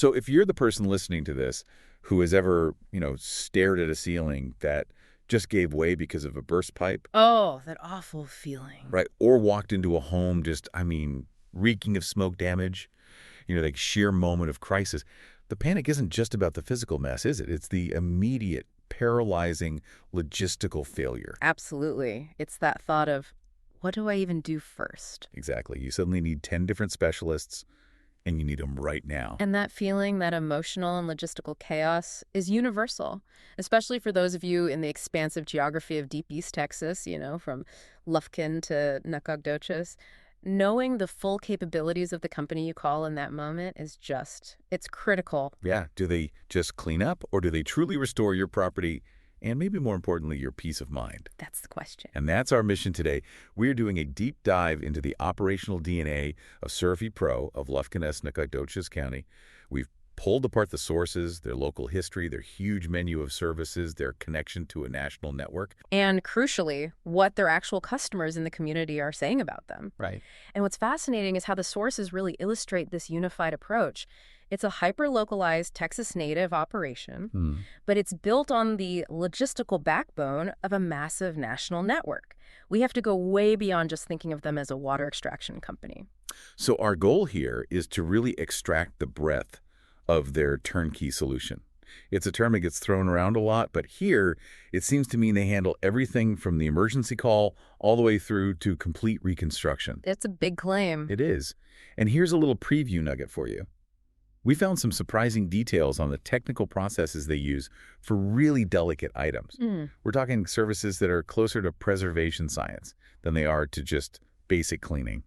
So if you're the person listening to this who has ever, stared at a ceiling that just gave way because of a burst pipe, Oh, that awful feeling. right, or walked into a home just, reeking of smoke damage, like sheer moment of crisis, the panic isn't just about the physical mess, is it? It's the immediate, paralyzing logistical failure. Absolutely. It's that thought of, what do I even do first? Exactly. You suddenly need 10 different specialists, and you need them right now. And that feeling, that emotional and logistical chaos is universal, especially for those of you in the expansive geography of Deep East Texas, from Lufkin to Nacogdoches. Knowing the full capabilities of the company you call in that moment is it's critical. Yeah. Do they just clean up, or do they truly restore your property and, maybe more importantly, your peace of mind? That's the question. And that's our mission today. We're doing a deep dive into the operational DNA of Servpro of Lufkin, Nacogdoches County. We've pulled apart the sources, their local history, their huge menu of services, their connection to a national network. And crucially, what their actual customers in the community are saying about them. Right. And what's fascinating is how the sources really illustrate this unified approach. It's a hyper-localized Texas-native operation, but it's built on the logistical backbone of a massive national network. We have to go way beyond just thinking of them as a water extraction company. So our goal here is to really extract the breadth of their turnkey solution. It's a term that gets thrown around a lot, but here it seems to mean they handle everything from the emergency call all the way through to complete reconstruction. It's a big claim. It is. And here's a little preview nugget for you. We found some surprising details on the technical processes they use for really delicate items. We're talking services that are closer to preservation science than they are to just basic cleaning.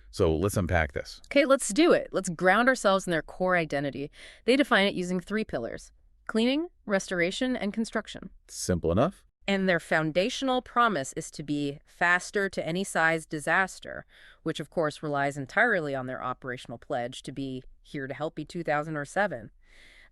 So let's unpack this. Okay, let's do it. Let's ground ourselves in their core identity. They define it using 3 pillars: cleaning, restoration, and construction. Simple enough? And their foundational promise is to be faster to any size disaster, which of course relies entirely on their operational pledge to be here to help you 2007.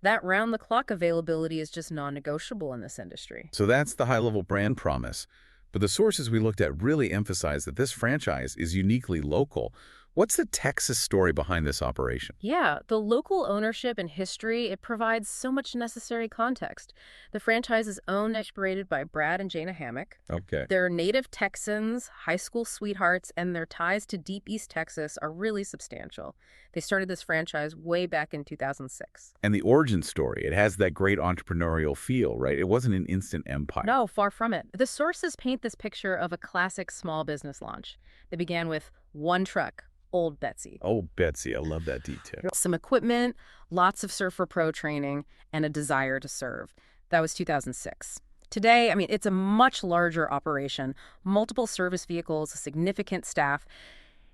That round-the-clock availability is just non-negotiable in this industry. So that's the high-level brand promise. But the sources we looked at really emphasize that this franchise is uniquely local. What's the Texas story behind this operation? Yeah, the local ownership and history, it provides so much necessary context. The franchise is owned and operated by Brad and Jana Hammock. Okay. They're native Texans, high school sweethearts, and their ties to Deep East Texas are really substantial. They started this franchise way back in 2006. And the origin story, it has that great entrepreneurial feel, right? It wasn't an instant empire. No, far from it. The sources paint this picture of a classic small business launch. They began with one truck, Old Betsy. Oh, Betsy, I love that detail. Some equipment, lots of Servpro training, and a desire to serve. That was 2006. Today, it's a much larger operation, multiple service vehicles, a significant staff.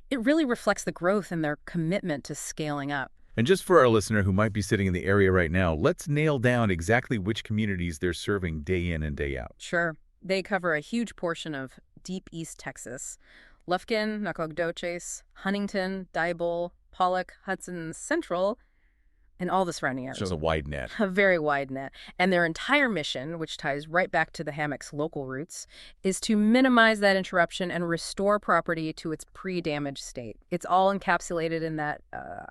It really reflects the growth and their commitment to scaling up. And just for our listener who might be sitting in the area right now, let's nail down exactly which communities they're serving day in and day out. Sure. They cover a huge portion of Deep East Texas. Lufkin, Nacogdoches, Huntington, Diboll, Pollock, Hudson, Central, and all the surrounding areas. So it's a wide net. A very wide net. And their entire mission, which ties right back to the Hammock's local roots, is to minimize that interruption and restore property to its pre-damaged state. It's all encapsulated in that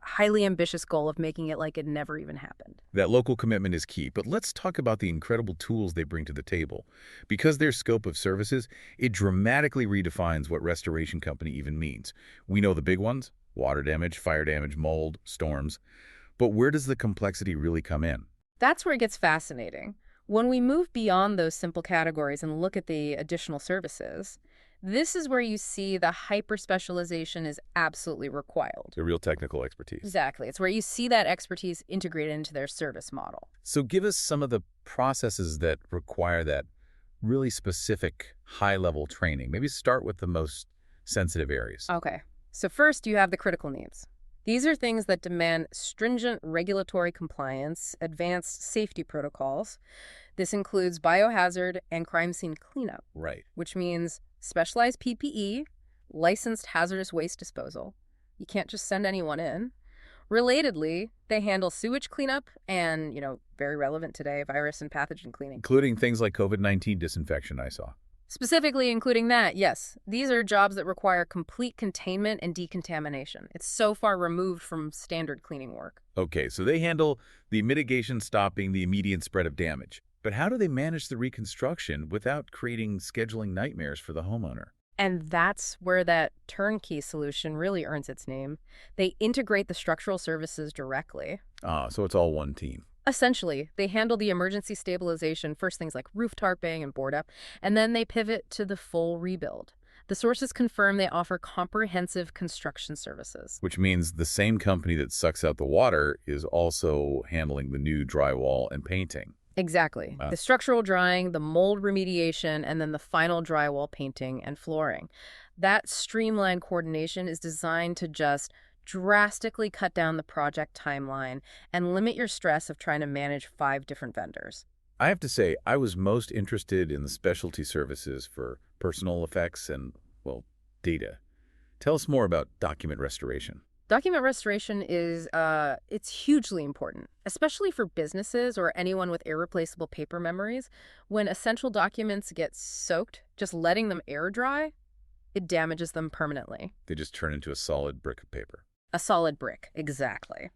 highly ambitious goal of making it like it never even happened. That local commitment is key, but let's talk about the incredible tools they bring to the table. Because their scope of services, it dramatically redefines what restoration company even means. We know the big ones: water damage, fire damage, mold, storms. But where does the complexity really come in? That's where it gets fascinating. When we move beyond those simple categories and look at the additional services, this is where you see the hyper-specialization is absolutely required. The real technical expertise. Exactly. It's where you see that expertise integrated into their service model. So give us some of the processes that require that really specific high-level training. Maybe start with the most sensitive areas. Okay. So first, you have the critical needs. These are things that demand stringent regulatory compliance, advanced safety protocols. This includes biohazard and crime scene cleanup. Right. Which means specialized PPE, licensed hazardous waste disposal. You can't just send anyone in. Relatedly, they handle sewage cleanup and, very relevant today, virus and pathogen cleaning. Including things like COVID-19 disinfection, I saw. Specifically including that, yes. These are jobs that require complete containment and decontamination. It's so far removed from standard cleaning work. Okay, so they handle the mitigation, stopping the immediate spread of damage. But how do they manage the reconstruction without creating scheduling nightmares for the homeowner? And that's where that turnkey solution really earns its name. They integrate the structural services directly. Ah, so it's all one team. Essentially, they handle the emergency stabilization, first things like roof tarping and board up, and then they pivot to the full rebuild. The sources confirm they offer comprehensive construction services. Which means the same company that sucks out the water is also handling the new drywall and painting. Exactly. The structural drying, the mold remediation, and then the final drywall painting and flooring. That streamlined coordination is designed to just drastically cut down the project timeline and limit your stress of trying to manage 5 different vendors. I have to say, I was most interested in the specialty services for personal effects and, well, data. Tell us more about document restoration. Document restoration is, it's hugely important, especially for businesses or anyone with irreplaceable paper memories. When essential documents get soaked, just letting them air dry, it damages them permanently. They just turn into a solid brick of paper. A solid brick, exactly.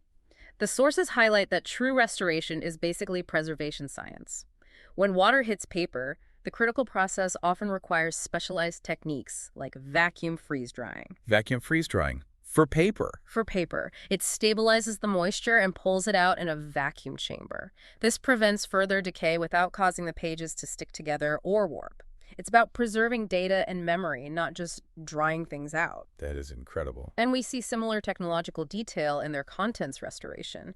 The sources highlight that true restoration is basically preservation science. When water hits paper, the critical process often requires specialized techniques like vacuum freeze drying. Vacuum freeze drying. For paper. For paper, it stabilizes the moisture and pulls it out in a vacuum chamber. This prevents further decay without causing the pages to stick together or warp. It's about preserving data and memory, not just drying things out. That is incredible. And we see similar technological detail in their contents restoration.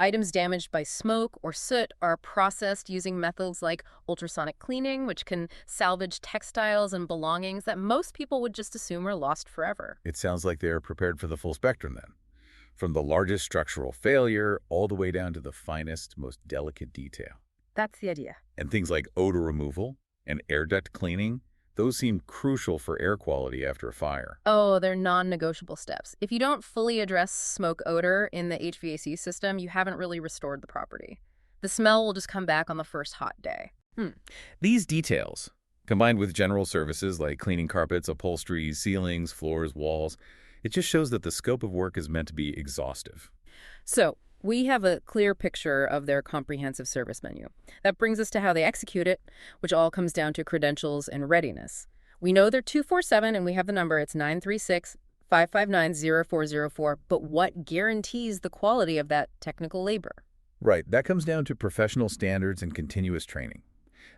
Items damaged by smoke or soot are processed using methods like ultrasonic cleaning, which can salvage textiles and belongings that most people would just assume are lost forever. It sounds like they're prepared for the full spectrum then. From the largest structural failure all the way down to the finest, most delicate detail. That's the idea. And things like odor removal and air duct cleaning, those seem crucial for air quality after a fire. Oh, they're non-negotiable steps. If you don't fully address smoke odor in the HVAC system, you haven't really restored the property. The smell will just come back on the first hot day. These details, combined with general services like cleaning carpets, upholstery, ceilings, floors, walls, it just shows that the scope of work is meant to be exhaustive. So, we have a clear picture of their comprehensive service menu. That brings us to how they execute it, which all comes down to credentials and readiness. We know they're 247, and we have the number. It's 936-559-0404. But what guarantees the quality of that technical labor? Right, that comes down to professional standards and continuous training.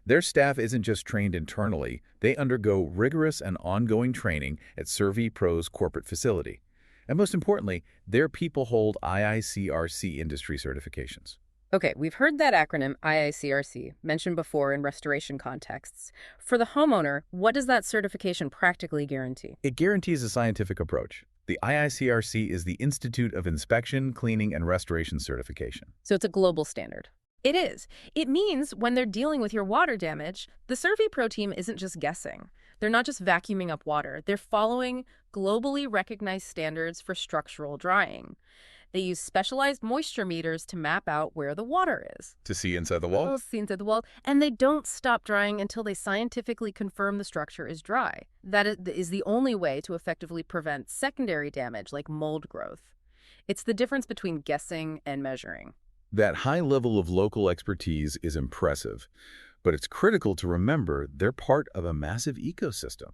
Their staff isn't just trained internally, they undergo rigorous and ongoing training at Servpro's corporate facility. And most importantly, their people hold IICRC industry certifications. Okay, we've heard that acronym IICRC mentioned before in restoration contexts. For the homeowner, what does that certification practically guarantee? It guarantees a scientific approach. The IICRC is the Institute of Inspection, Cleaning, and Restoration Certification. So it's a global standard. It is. It means when they're dealing with your water damage, the Servpro team isn't just guessing. They're not just vacuuming up water. They're following globally recognized standards for structural drying. They use specialized moisture meters to map out where the water is. To see inside the wall? See inside the wall. And they don't stop drying until they scientifically confirm the structure is dry. That is the only way to effectively prevent secondary damage like mold growth. It's the difference between guessing and measuring. That high level of local expertise is impressive, but it's critical to remember they're part of a massive ecosystem.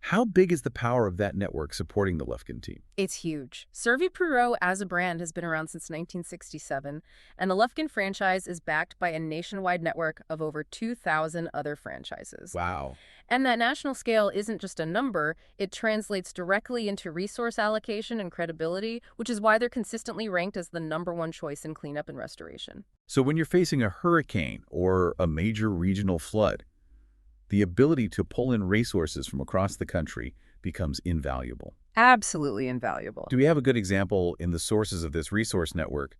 How big is the power of that network supporting the Lufkin team? It's huge. Servpro as a brand has been around since 1967, and the Lufkin franchise is backed by a nationwide network of over 2,000 other franchises. Wow. And that national scale isn't just a number, it translates directly into resource allocation and credibility, which is why they're consistently ranked as the #1 choice in cleanup and restoration. So when you're facing a hurricane or a major regional flood, the ability to pull in resources from across the country becomes invaluable. Absolutely invaluable. Do we have a good example in the sources of this resource network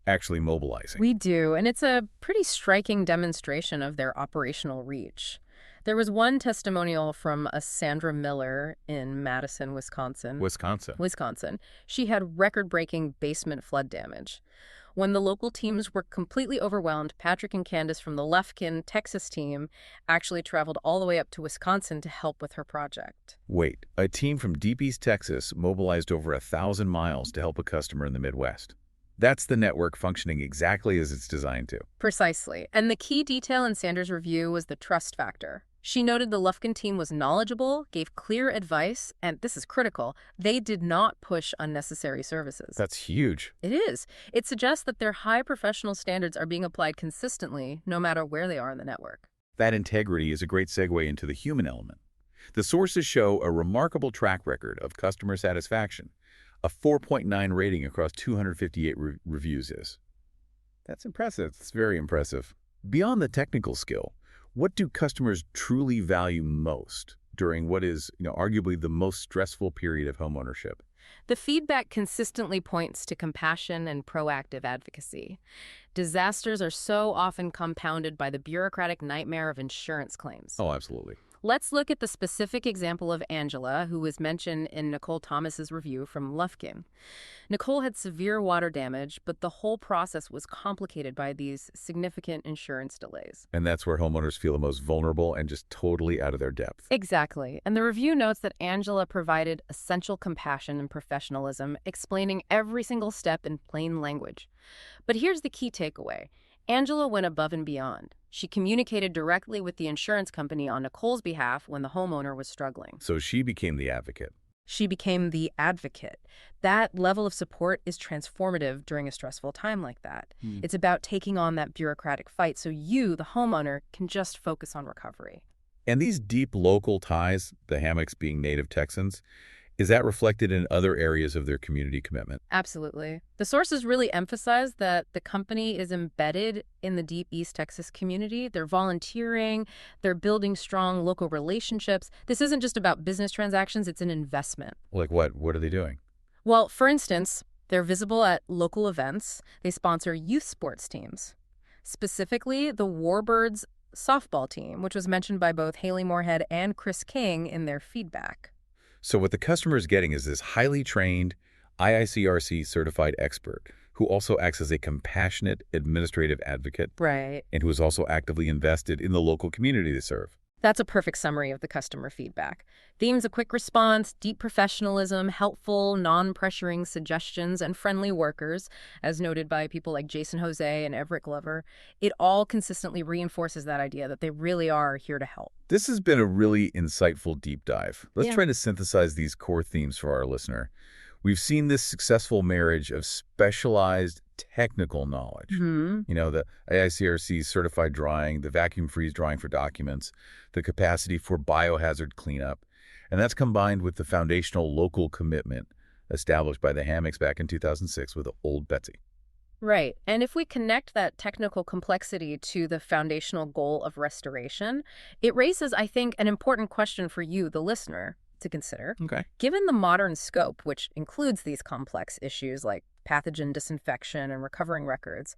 actually mobilizing? We do, and it's a pretty striking demonstration of their operational reach. There was one testimonial from a Sandra Miller in Madison, Wisconsin. Wisconsin. Wisconsin. She had record-breaking basement flood damage. When the local teams were completely overwhelmed, Patrick and Candace from the Lufkin, Texas team actually traveled all the way up to Wisconsin to help with her project. Wait, a team from Deep East Texas mobilized over 1,000 miles to help a customer in the Midwest. That's the network functioning exactly as it's designed to. Precisely. And the key detail in Sanders' review was the trust factor. She noted the Lufkin team was knowledgeable, gave clear advice, and this is critical, they did not push unnecessary services. That's huge. It is. It suggests that their high professional standards are being applied consistently, no matter where they are in the network. That integrity is a great segue into the human element. The sources show a remarkable track record of customer satisfaction. A 4.9 rating across 258 reviews is. That's impressive. It's very impressive. Beyond the technical skill, what do customers truly value most during what is, arguably the most stressful period of homeownership? The feedback consistently points to compassion and proactive advocacy. Disasters are so often compounded by the bureaucratic nightmare of insurance claims. Oh, absolutely. Let's look at the specific example of Angela, who was mentioned in Nicole Thomas's review from Lufkin. Nicole had severe water damage, but the whole process was complicated by these significant insurance delays. And that's where homeowners feel the most vulnerable and just totally out of their depth. Exactly. And the review notes that Angela provided essential compassion and professionalism, explaining every single step in plain language. But here's the key takeaway. Angela went above and beyond. She communicated directly with the insurance company on Nicole's behalf when the homeowner was struggling. So she became the advocate. She became the advocate. That level of support is transformative during a stressful time like that. It's about taking on that bureaucratic fight so you, the homeowner, can just focus on recovery. And these deep local ties, the Hammocks being native Texans, is that reflected in other areas of their community commitment? Absolutely. The sources really emphasize that the company is embedded in the Deep East Texas community. They're volunteering, they're building strong local relationships. This isn't just about business transactions, it's an investment. Like what? What are they doing? Well, for instance, they're visible at local events. They sponsor youth sports teams. Specifically, the Warbirds softball team, which was mentioned by both Haley Moorhead and Chris King in their feedback. So what the customer is getting is this highly trained IICRC certified expert who also acts as a compassionate administrative advocate. Right. And who is also actively invested in the local community they serve. That's a perfect summary of the customer feedback. Themes of quick response, deep professionalism, helpful, non-pressuring suggestions, and friendly workers, as noted by people like Jason Jose and Everett Glover. It all consistently reinforces that idea that they really are here to help. This has been a really insightful deep dive. Let's try to synthesize these core themes for our listener. We've seen this successful marriage of specialized technical knowledge. The AICRC certified drying, the vacuum freeze drying for documents, the capacity for biohazard cleanup. And that's combined with the foundational local commitment established by the Hammocks back in 2006 with Old Betsy. Right. And if we connect that technical complexity to the foundational goal of restoration, it raises, I think, an important question for you, the listener, to consider. Okay. Given the modern scope, which includes these complex issues like pathogen disinfection and recovering records,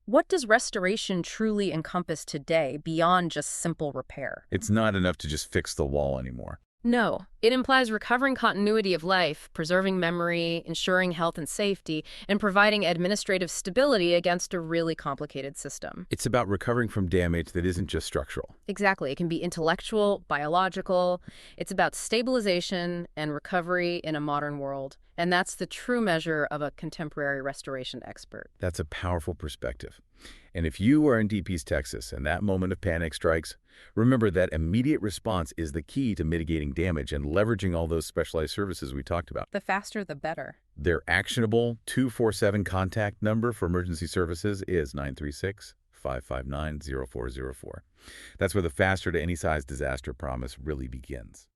what does restoration truly encompass today beyond just simple repair? It's not enough to just fix the wall anymore. No, it implies recovering continuity of life, preserving memory, ensuring health and safety, and providing administrative stability against a really complicated system. It's about recovering from damage that isn't just structural. Exactly. It can be intellectual, biological. It's about stabilization and recovery in a modern world. And that's the true measure of a contemporary restoration expert. That's a powerful perspective. And if you are in Deep East Texas and that moment of panic strikes, remember that immediate response is the key to mitigating damage and leveraging all those specialized services we talked about. The faster, the better. Their actionable 247 contact number for emergency services is 936-559-0404. That's where the faster to any size disaster promise really begins.